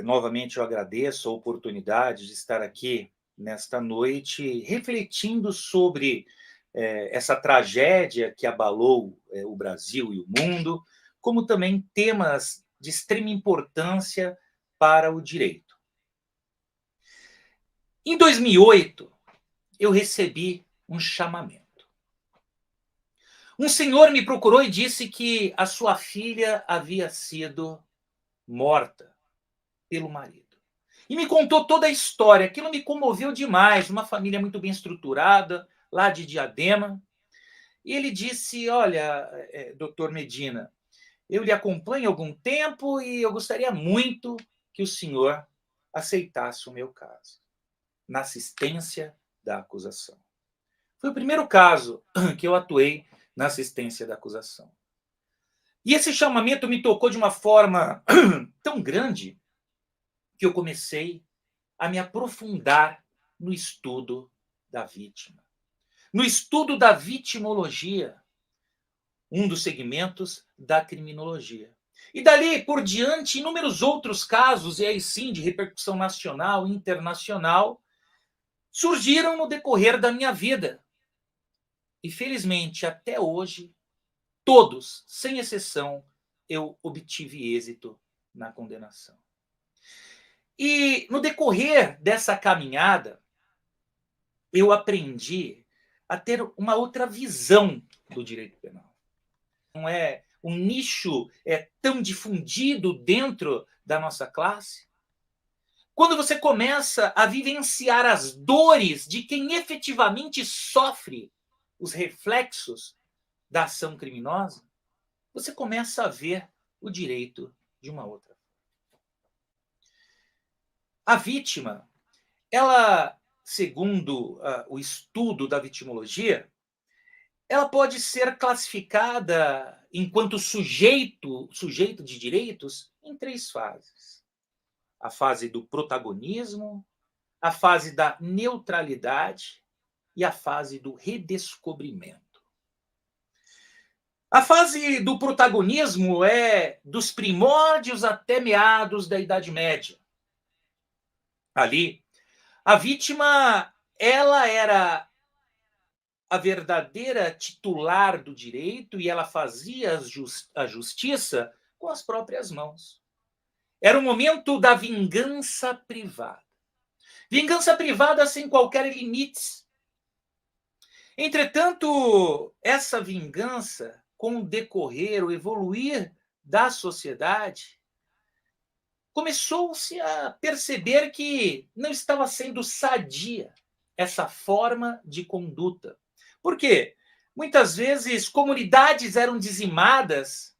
Novamente eu agradeço a oportunidade de estar aqui nesta noite, refletindo sobre essa tragédia que abalou o Brasil e o mundo, como também temas de extrema importância para o direito. Em 2008, eu recebi um chamamento. Um senhor me procurou e disse que a sua filha havia sido morta pelo marido. E me contou toda a história. Aquilo me comoveu demais. Uma família muito bem estruturada, lá de Diadema. E ele disse: Olha, doutor Medina, eu lhe acompanho há algum tempo e eu gostaria muito que o senhor aceitasse o meu caso, na assistência da acusação. Foi o primeiro caso que eu atuei na assistência da acusação. E esse chamamento me tocou de uma forma tão grande que eu comecei a me aprofundar no estudo da vítima, no estudo da vitimologia, um dos segmentos da criminologia. E dali por diante, inúmeros outros casos, e aí sim de repercussão nacional e internacional, surgiram no decorrer da minha vida. E felizmente, até hoje, todos, sem exceção, eu obtive êxito na condenação. E no decorrer dessa caminhada, eu aprendi a ter uma outra visão do direito penal. Não é um nicho tão difundido dentro da nossa classe. Quando você começa a vivenciar as dores de quem efetivamente sofre os reflexos da ação criminosa, você começa a ver o direito de uma outra. A vítima, ela, segundo o estudo da vitimologia, ela pode ser classificada enquanto sujeito de direitos em três fases: a fase do protagonismo, a fase da neutralidade e a fase do redescobrimento. A fase do protagonismo é dos primórdios até meados da Idade Média. Ali, a vítima, ela era a verdadeira titular do direito e ela fazia a justiça com as próprias mãos. Era o momento da vingança privada. Vingança privada sem qualquer limites. Entretanto, essa vingança, com o decorrer, o evoluir da sociedade, começou-se a perceber que não estava sendo sadia essa forma de conduta. Por quê? Muitas vezes comunidades eram dizimadas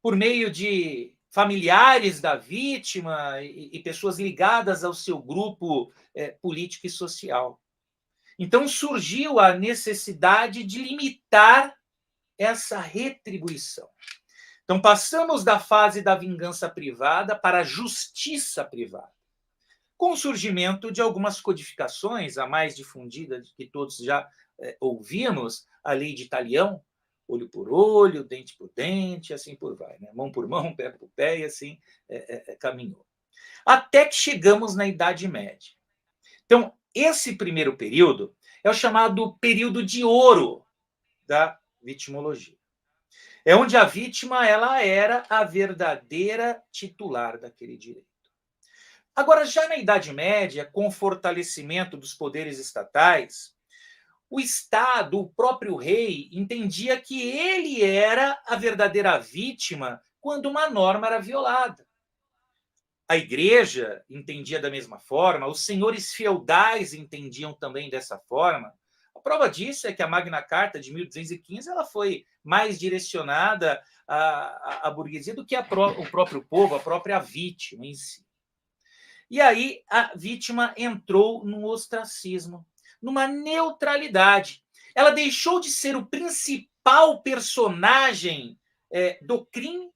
por meio de familiares da vítima e pessoas ligadas ao seu grupo político e social. Então surgiu a necessidade de limitar essa retribuição. Então passamos da fase da vingança privada para a justiça privada, com o surgimento de algumas codificações, a mais difundida que todos já ouvimos, a lei de Talião, olho por olho, dente por dente, assim por vai, né? Mão por mão, pé por pé, e assim caminhou. Até que chegamos na Idade Média. Então, esse primeiro período é o chamado período de ouro da vitimologia. É onde a vítima ela era a verdadeira titular daquele direito. Agora, já na Idade Média, com o fortalecimento dos poderes estatais, o Estado, o próprio rei, entendia que ele era a verdadeira vítima quando uma norma era violada. A igreja entendia da mesma forma, os senhores feudais entendiam também dessa forma. A prova disso é que a Magna Carta de 1215 ela foi mais direcionada à burguesia do que o próprio povo, a própria vítima em si. E aí a vítima entrou num ostracismo, numa neutralidade. Ela deixou de ser o principal personagem do crime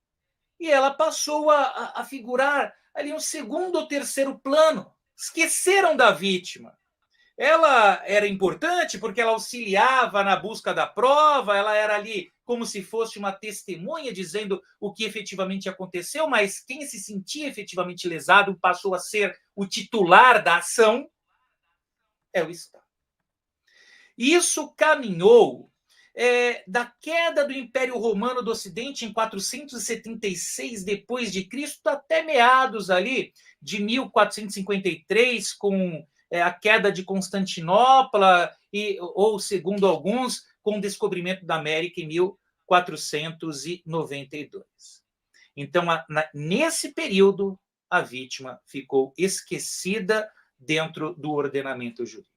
e ela passou a figurar ali um segundo ou terceiro plano. Esqueceram da vítima. ela era importante porque ela auxiliava na busca da prova, ela era ali como se fosse uma testemunha dizendo o que efetivamente aconteceu, mas quem se sentia efetivamente lesado passou a ser o titular da ação, é o Estado. Isso caminhou da queda do Império Romano do Ocidente em 476 depois de Cristo até meados ali de 1453 com a queda de Constantinopla ou segundo alguns com o descobrimento da América em 1492. Então, nesse período, a vítima ficou esquecida dentro do ordenamento jurídico.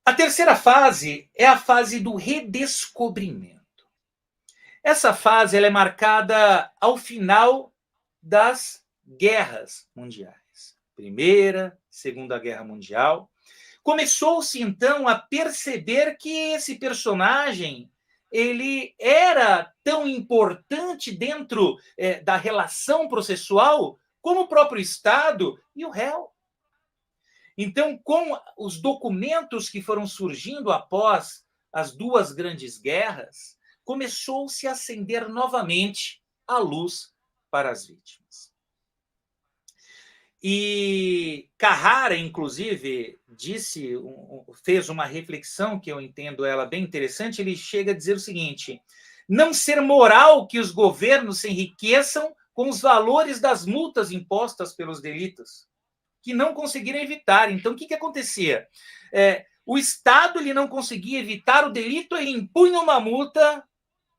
A terceira fase é a fase do redescobrimento. Essa fase ela é marcada ao final das guerras mundiais. Primeira, Segunda Guerra Mundial. Começou-se, então, a perceber que esse personagem ele era tão importante dentro da relação processual como o próprio Estado e o réu. Então, com os documentos que foram surgindo após as duas grandes guerras, começou-se a acender novamente a luz para as vítimas. E Carrara, inclusive, fez uma reflexão que eu entendo ela bem interessante. Ele chega a dizer o seguinte: não ser moral que os governos se enriqueçam com os valores das multas impostas pelos delitos, que não conseguiram evitar. Então, o que acontecia? O Estado ele não conseguia evitar o delito, ele impunha uma multa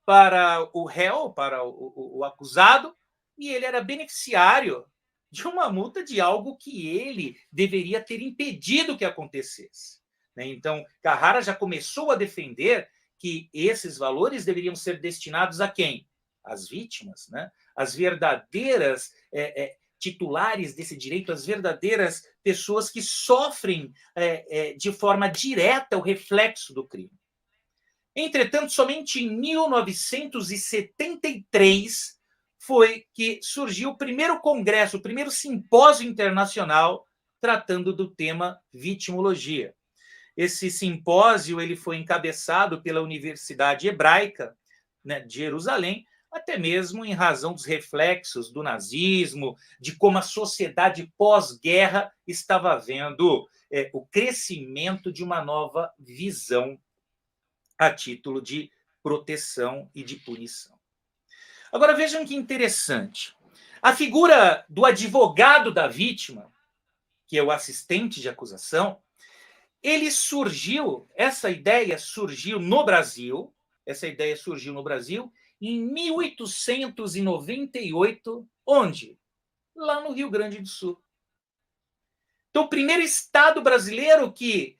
para o réu, para o acusado, e ele era beneficiário de uma multa de algo que ele deveria ter impedido que acontecesse. Então, Carrara já começou a defender que esses valores deveriam ser destinados a quem? As vítimas, as verdadeiras titulares desse direito, as verdadeiras pessoas que sofrem de forma direta o reflexo do crime. Entretanto, somente em 1973 foi que surgiu o primeiro congresso, o primeiro simpósio internacional tratando do tema vitimologia. Esse simpósio ele foi encabeçado pela Universidade Hebraica, de Jerusalém, até mesmo em razão dos reflexos do nazismo, de como a sociedade pós-guerra estava vendo o crescimento de uma nova visão a título de proteção e de punição. Agora, vejam que interessante. A figura do advogado da vítima, que é o assistente de acusação, essa ideia surgiu no Brasil em 1898, onde? Lá no Rio Grande do Sul. Então, o primeiro estado brasileiro que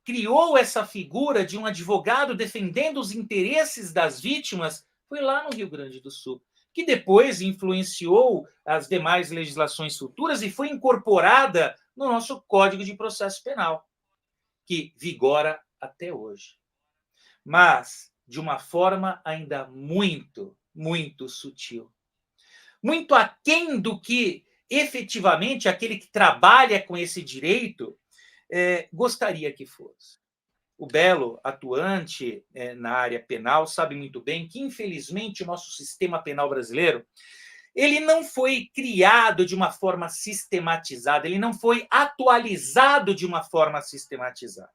criou essa figura de um advogado defendendo os interesses das vítimas foi lá no Rio Grande do Sul, que depois influenciou as demais legislações futuras e foi incorporada no nosso Código de Processo Penal, que vigora até hoje. Mas de uma forma ainda muito, muito sutil. Muito aquém do que efetivamente aquele que trabalha com esse direito gostaria que fosse. O Belo, atuante na área penal, sabe muito bem que, infelizmente, o nosso sistema penal brasileiro ele não foi criado de uma forma sistematizada, ele não foi atualizado de uma forma sistematizada.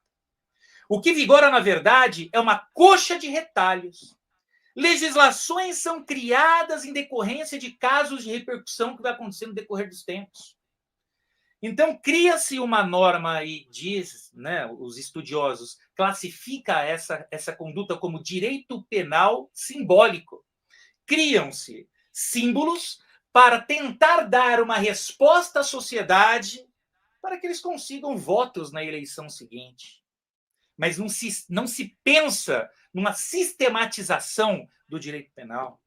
O que vigora, na verdade, é uma coxa de retalhos. Legislações são criadas em decorrência de casos de repercussão que vai acontecer no decorrer dos tempos. Então, cria-se uma norma e diz, os estudiosos, classifica essa conduta como direito penal simbólico. Criam-se símbolos para tentar dar uma resposta à sociedade para que eles consigam votos na eleição seguinte. Mas não se pensa numa sistematização do direito penal.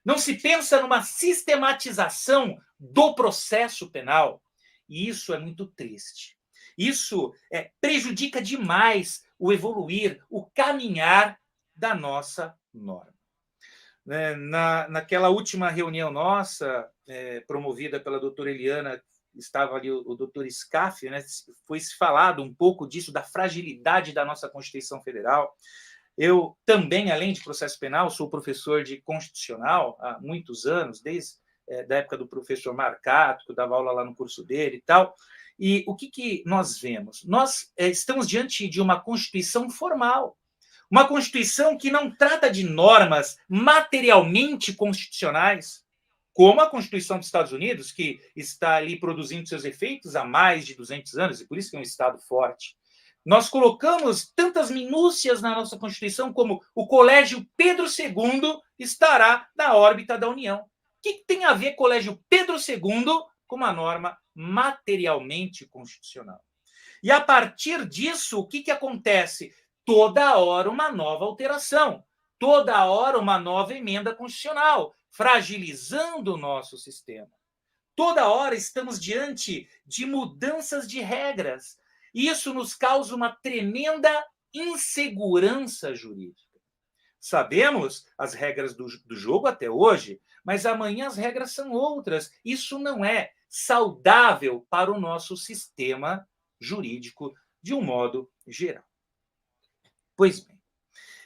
Não se pensa numa sistematização do processo penal. E isso é muito triste. Isso prejudica demais o evoluir, o caminhar da nossa norma. Naquela última reunião nossa, promovida pela doutora Eliana, estava ali o doutor Scaff, né, foi se falado um pouco disso, da fragilidade da nossa Constituição Federal. Eu também, além de processo penal, sou professor de constitucional há muitos anos, desde da época do professor Marcato, que eu dava aula lá no curso dele e tal. E o que nós vemos? Nós estamos diante de uma Constituição formal, uma Constituição que não trata de normas materialmente constitucionais, como a Constituição dos Estados Unidos, que está ali produzindo seus efeitos há mais de 200 anos, e por isso que é um Estado forte. Nós colocamos tantas minúcias na nossa Constituição, como o Colégio Pedro II estará na órbita da União. O que tem a ver Colégio Pedro II com uma norma materialmente constitucional? E a partir disso, o que acontece? Toda hora uma nova alteração, toda hora uma nova emenda constitucional, fragilizando o nosso sistema. Toda hora estamos diante de mudanças de regras. Isso nos causa uma tremenda insegurança jurídica. Sabemos as regras do jogo até hoje, mas amanhã as regras são outras. Isso não é saudável para o nosso sistema jurídico de um modo geral. Pois bem,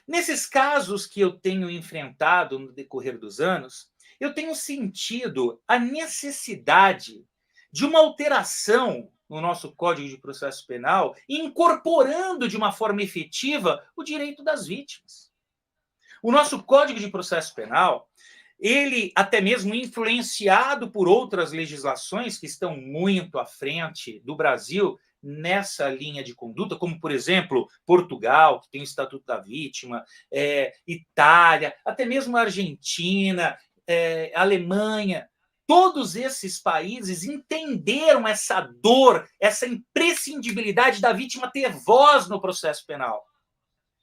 nesses casos que eu tenho enfrentado no decorrer dos anos, eu tenho sentido a necessidade de uma alteração no nosso Código de Processo Penal, incorporando de uma forma efetiva o direito das vítimas. O nosso Código de Processo Penal, ele até mesmo influenciado por outras legislações que estão muito à frente do Brasil nessa linha de conduta, como, por exemplo, Portugal, que tem o Estatuto da Vítima, Itália, até mesmo a Argentina, Alemanha. Todos esses países entenderam essa dor, essa imprescindibilidade da vítima ter voz no processo penal.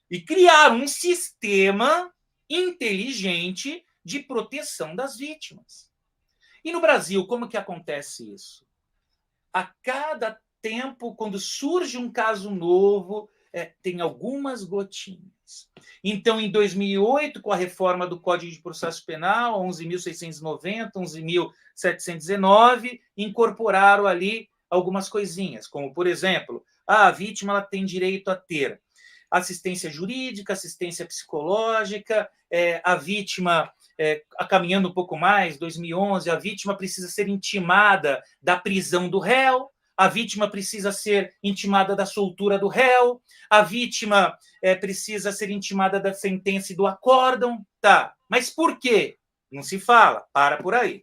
E criaram um sistema inteligente de proteção das vítimas. E no Brasil, como que acontece isso? A cada tempo, quando surge um caso novo, tem algumas gotinhas. Então, em 2008, com a reforma do Código de Processo Penal, 11.690, 11.719, incorporaram ali algumas coisinhas, como, por exemplo, a vítima ela tem direito a ter assistência jurídica, assistência psicológica, a vítima, caminhando um pouco mais, 2011, a vítima precisa ser intimada da prisão do réu, a vítima precisa ser intimada da soltura do réu, a vítima precisa ser intimada da sentença e do acórdão. Tá, mas por quê? Não se fala, para por aí.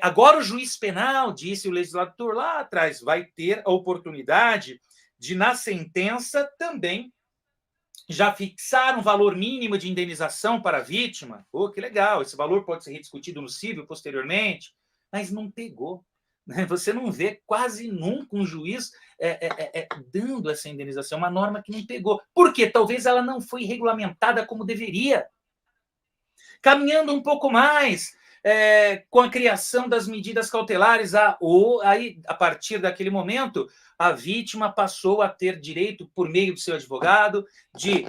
Agora o juiz penal, disse o legislador lá atrás, vai ter a oportunidade de, na sentença, também já fixar um valor mínimo de indenização para a vítima. Pô, que legal, esse valor pode ser rediscutido no cível posteriormente, mas não pegou. Você não vê quase nunca um juiz dando essa indenização, uma norma que não pegou. Por quê? Talvez ela não foi regulamentada como deveria. Caminhando um pouco mais, com a criação das medidas cautelares, aí, a partir daquele momento, a vítima passou a ter direito, por meio do seu advogado, de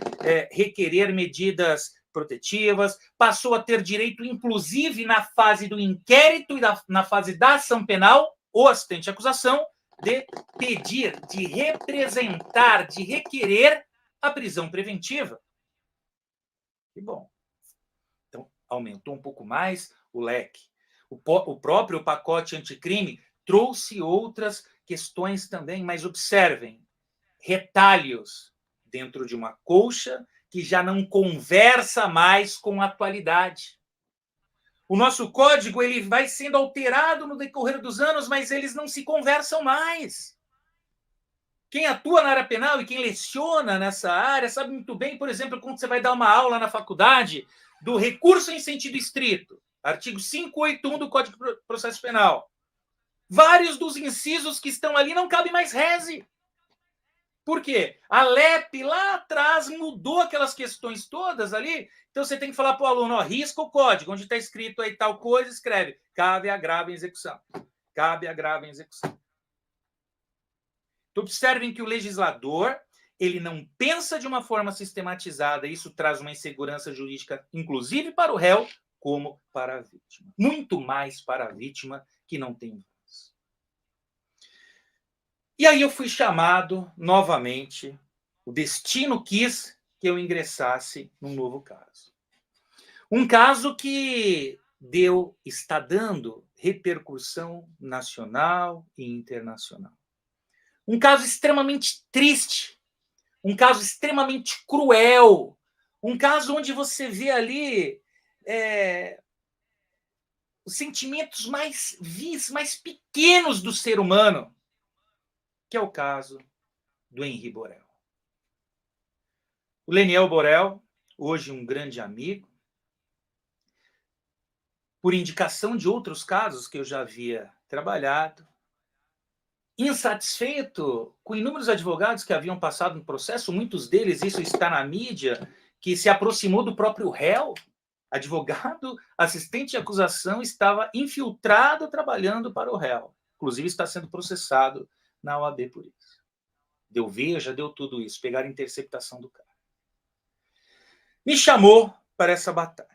requerer medidas protetivas, passou a ter direito, inclusive na fase do inquérito e na fase da ação penal, o assistente de acusação, de pedir, de representar, de requerer a prisão preventiva. Que bom. Então, aumentou um pouco mais o leque. O próprio pacote anticrime trouxe outras questões também, mas observem, retalhos dentro de uma colcha que já não conversa mais com a atualidade. O nosso código ele vai sendo alterado no decorrer dos anos, mas eles não se conversam mais. Quem atua na área penal e quem leciona nessa área sabe muito bem, por exemplo, quando você vai dar uma aula na faculdade do recurso em sentido estrito, artigo 581 do Código de Processo Penal. Vários dos incisos que estão ali não cabem mais reze. Por quê? A LEP lá atrás mudou aquelas questões todas ali. Então você tem que falar para o aluno, risca o código, onde está escrito aí tal coisa, escreve, cabe agravo em execução. Cabe agravo em execução. Então, observem que o legislador ele não pensa de uma forma sistematizada, isso traz uma insegurança jurídica, inclusive para o réu, como para a vítima. Muito mais para a vítima que não tem voz. E aí eu fui chamado novamente, o destino quis que eu ingressasse num novo caso. Um caso que está dando repercussão nacional e internacional. Um caso extremamente triste, um caso extremamente cruel, um caso onde você vê ali os sentimentos mais vis, mais pequenos do ser humano, que é o caso do Henri Borel. O Leniel Borel, hoje um grande amigo, por indicação de outros casos que eu já havia trabalhado, insatisfeito com inúmeros advogados que haviam passado no processo, muitos deles, isso está na mídia, que se aproximou do próprio réu, advogado, assistente de acusação, estava infiltrado trabalhando para o réu. Inclusive está sendo processado na OAB por isso. Deu veja, deu tudo isso, pegaram a interceptação do cara. Me chamou para essa batalha.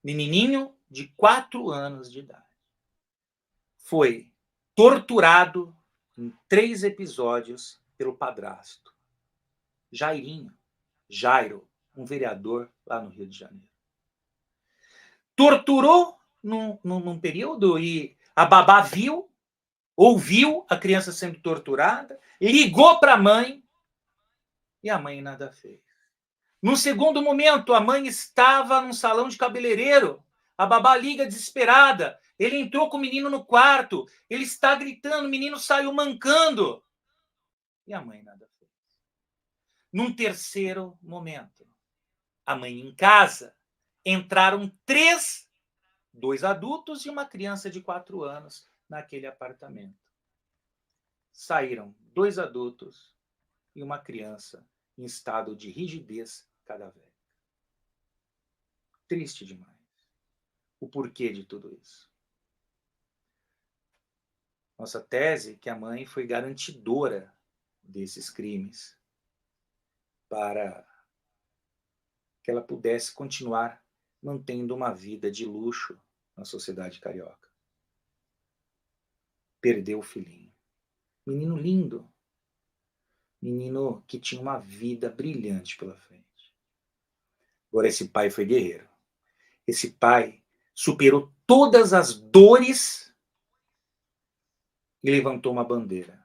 Menininho de 4 anos de idade. Foi torturado em 3 episódios pelo padrasto. Jairinho, Jairo, um vereador lá no Rio de Janeiro. Torturou num período e a babá viu, ouviu a criança sendo torturada, ligou para a mãe e a mãe nada fez. No segundo momento, a mãe estava num salão de cabeleireiro. A babá liga desesperada. Ele entrou com o menino no quarto. Ele está gritando, o menino saiu mancando. E a mãe nada fez. Num terceiro momento, a mãe em casa, entraram 2 adultos e uma criança de 4 anos naquele apartamento. Saíram 2 adultos e uma criança em estado de rigidez cadavérica. Triste demais. O porquê de tudo isso? Nossa tese é que a mãe foi garantidora desses crimes para que ela pudesse continuar mantendo uma vida de luxo na sociedade carioca. Perdeu o filhinho. Menino lindo. Menino que tinha uma vida brilhante pela frente. Agora, esse pai foi guerreiro. Esse pai superou todas as dores e levantou uma bandeira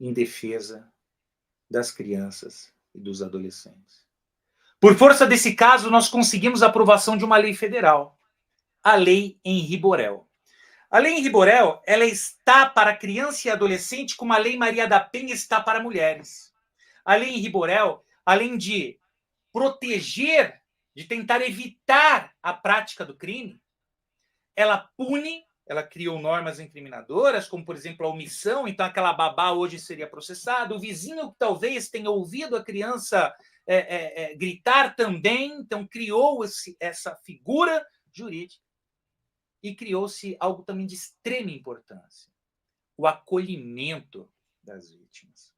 em defesa das crianças e dos adolescentes. Por força desse caso, nós conseguimos a aprovação de uma lei federal, a Lei Henri Borel. A Lei Henri Borel, ela está para criança e adolescente como a Lei Maria da Penha está para mulheres. A Lei Henri Borel, além de proteger, de tentar evitar a prática do crime, ela pune, ela criou normas incriminadoras, como, por exemplo, a omissão, então aquela babá hoje seria processada, o vizinho que talvez tenha ouvido a criança gritar também, então criou-se essa figura jurídica e criou-se algo também de extrema importância, o acolhimento das vítimas.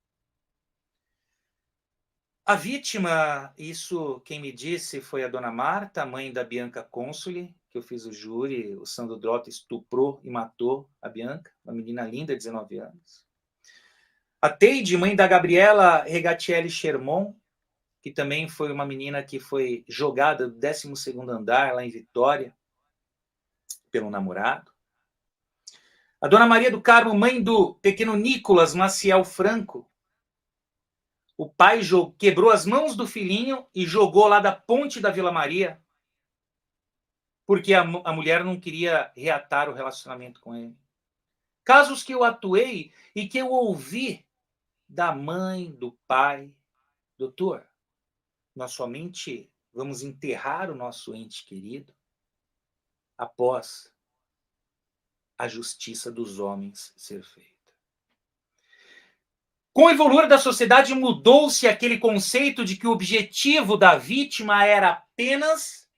A vítima, isso quem me disse foi a dona Marta, mãe da Bianca Consoli, que eu fiz o júri, o Sandro Drota estuprou e matou a Bianca, uma menina linda, 19 anos. A Teide, mãe da Gabriela Regatielli Sherman, que também foi uma menina que foi jogada do 12º andar, lá em Vitória, pelo namorado. A dona Maria do Carmo, mãe do pequeno Nicolas Maciel Franco, o pai quebrou as mãos do filhinho e jogou lá da ponte da Vila Maria, porque a mulher não queria reatar o relacionamento com ele. Casos que eu atuei e que eu ouvi da mãe, do pai. Doutor, nós somente vamos enterrar o nosso ente querido após a justiça dos homens ser feita. Com o evoluir da sociedade, mudou-se aquele conceito de que o objetivo da vítima era apenas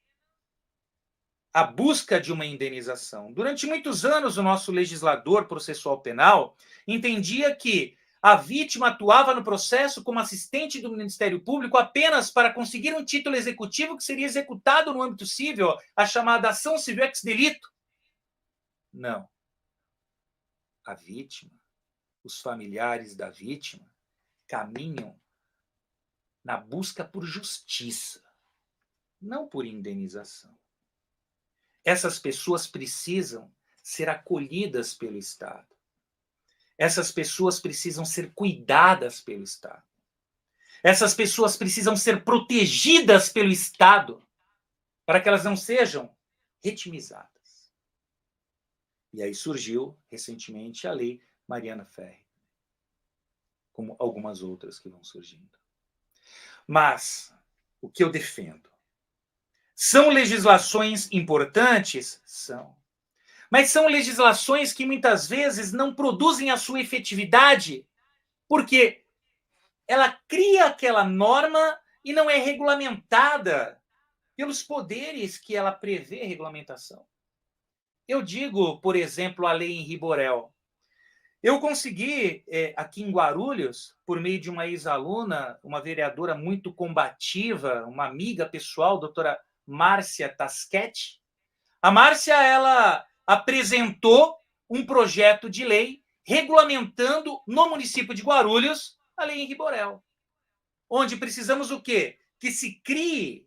a busca de uma indenização. Durante muitos anos, o nosso legislador processual penal entendia que a vítima atuava no processo como assistente do Ministério Público apenas para conseguir um título executivo que seria executado no âmbito civil, a chamada ação civil ex delito. Não. A vítima os familiares da vítima caminham na busca por justiça, não por indenização. Essas pessoas precisam ser acolhidas pelo Estado. Essas pessoas precisam ser cuidadas pelo Estado. Essas pessoas precisam ser protegidas pelo Estado para que elas não sejam retimizadas. E aí surgiu, recentemente, a Lei Mariana Ferrer, como algumas outras que vão surgindo. Mas o que eu defendo? São legislações importantes? São. Mas são legislações que muitas vezes não produzem a sua efetividade, porque ela cria aquela norma e não é regulamentada pelos poderes que ela prevê regulamentação. Eu digo, por exemplo, a lei Henri Borel. Eu consegui, aqui em Guarulhos, por meio de uma ex-aluna, uma vereadora muito combativa, uma amiga pessoal, a doutora Márcia Taschetti. A Márcia, ela apresentou um projeto de lei regulamentando no município de Guarulhos a lei Henri Borel, onde precisamos o quê? Que se crie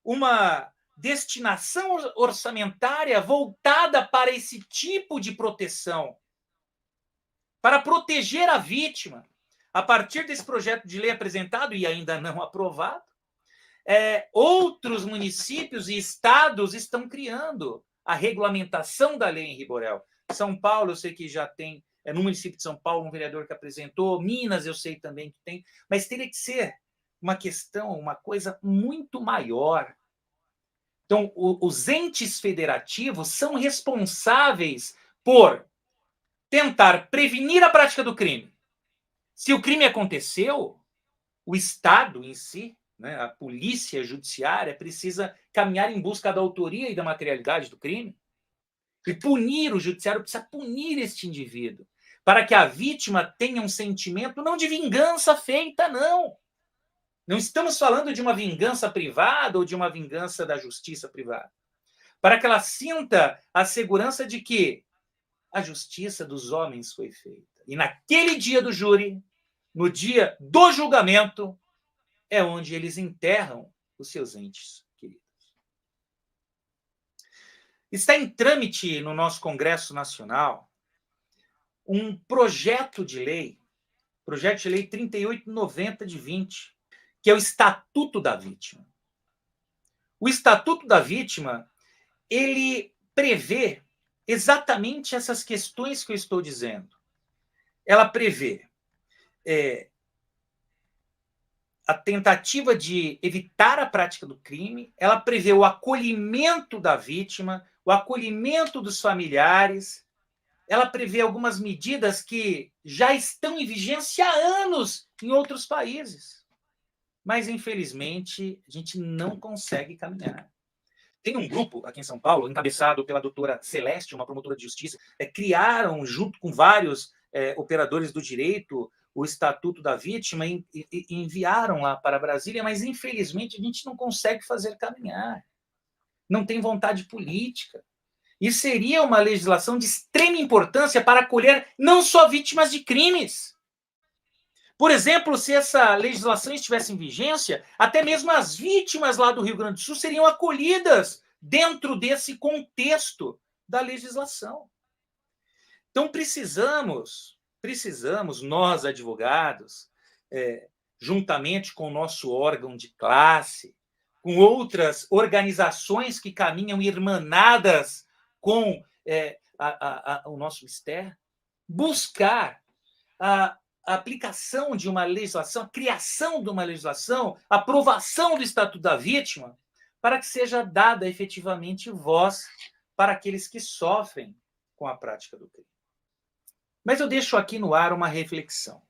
uma destinação orçamentária voltada para esse tipo de proteção, para proteger a vítima. A partir desse projeto de lei apresentado e ainda não aprovado, outros municípios e estados estão criando a regulamentação da lei Henri Borel. São Paulo, eu sei que já tem, no município de São Paulo, um vereador que apresentou, Minas, eu sei também que tem, mas teria que ser uma questão, uma coisa muito maior. Então, os entes federativos são responsáveis por tentar prevenir a prática do crime. Se o crime aconteceu, o Estado em si, né, a polícia judiciária, precisa caminhar em busca da autoria e da materialidade do crime e punir, o judiciário precisa punir este indivíduo, para que a vítima tenha um sentimento não de vingança feita, não. Não estamos falando de uma vingança privada ou de uma vingança da justiça privada. Para que ela sinta a segurança de que a justiça dos homens foi feita. E naquele dia do júri, no dia do julgamento, é onde eles enterram os seus entes queridos. Está em trâmite no nosso Congresso Nacional um projeto de lei 3890 de 20, que é o Estatuto da Vítima. O Estatuto da Vítima, ele prevê exatamente essas questões que eu estou dizendo. Ela prevê a tentativa de evitar a prática do crime, ela prevê o acolhimento da vítima, o acolhimento dos familiares, ela prevê algumas medidas que já estão em vigência há anos em outros países. Mas, infelizmente, a gente não consegue caminhar. Tem um grupo aqui em São Paulo, encabeçado pela doutora Celeste, uma promotora de justiça, criaram, junto com vários operadores do direito, o Estatuto da Vítima e enviaram lá para Brasília, mas, infelizmente, a gente não consegue fazer caminhar. Não tem vontade política. E seria uma legislação de extrema importância para acolher não só vítimas de crimes. Por exemplo, se essa legislação estivesse em vigência, até mesmo as vítimas lá do Rio Grande do Sul seriam acolhidas dentro desse contexto da legislação. Então, precisamos, nós, advogados, juntamente com o nosso órgão de classe, com outras organizações que caminham irmanadas com o nosso mistério, buscar a aplicação de uma legislação, a criação de uma legislação, a aprovação do Estatuto da Vítima, para que seja dada efetivamente voz para aqueles que sofrem com a prática do crime. Mas eu deixo aqui no ar uma reflexão.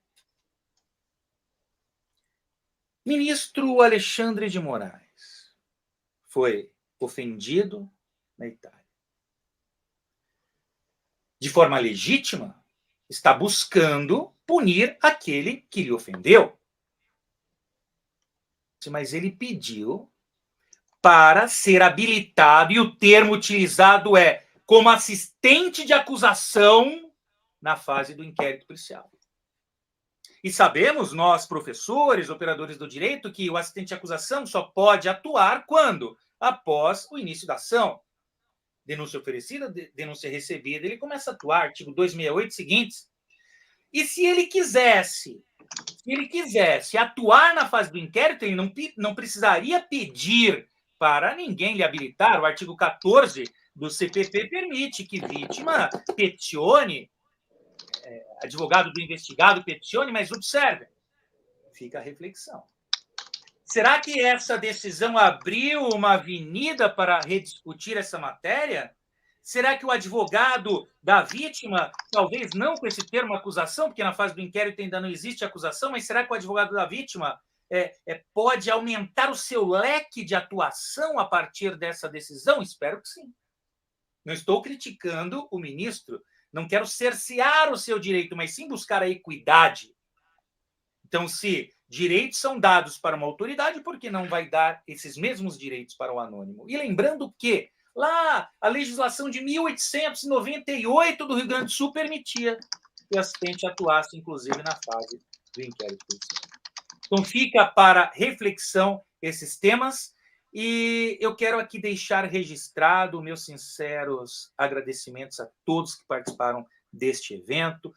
Ministro Alexandre de Moraes foi ofendido na Itália. De forma legítima, está buscando punir aquele que lhe ofendeu. Mas ele pediu para ser habilitado, e o termo utilizado é como assistente de acusação na fase do inquérito policial. E sabemos, nós, professores, operadores do direito, que o assistente de acusação só pode atuar quando? Após o início da ação. Denúncia oferecida, denúncia recebida, ele começa a atuar, artigo 268 seguintes. E se ele quisesse atuar na fase do inquérito, ele não precisaria pedir para ninguém lhe habilitar. O artigo 14 do CPP permite que vítima peticione, advogado do investigado peticione, mas observe, fica a reflexão. Será que essa decisão abriu uma avenida para rediscutir essa matéria? Será que o advogado da vítima, talvez não com esse termo acusação, porque na fase do inquérito ainda não existe acusação, mas será que o advogado da vítima pode aumentar o seu leque de atuação a partir dessa decisão? Espero que sim. Não estou criticando o ministro, não quero cercear o seu direito, mas sim buscar a equidade. Então, se direitos são dados para uma autoridade, por que não vai dar esses mesmos direitos para o anônimo? E lembrando que lá a legislação de 1898 do Rio Grande do Sul permitia que o assistente atuasse, inclusive, na fase do inquérito policial. Então, fica para reflexão esses temas. E eu quero aqui deixar registrado meus sinceros agradecimentos a todos que participaram deste evento.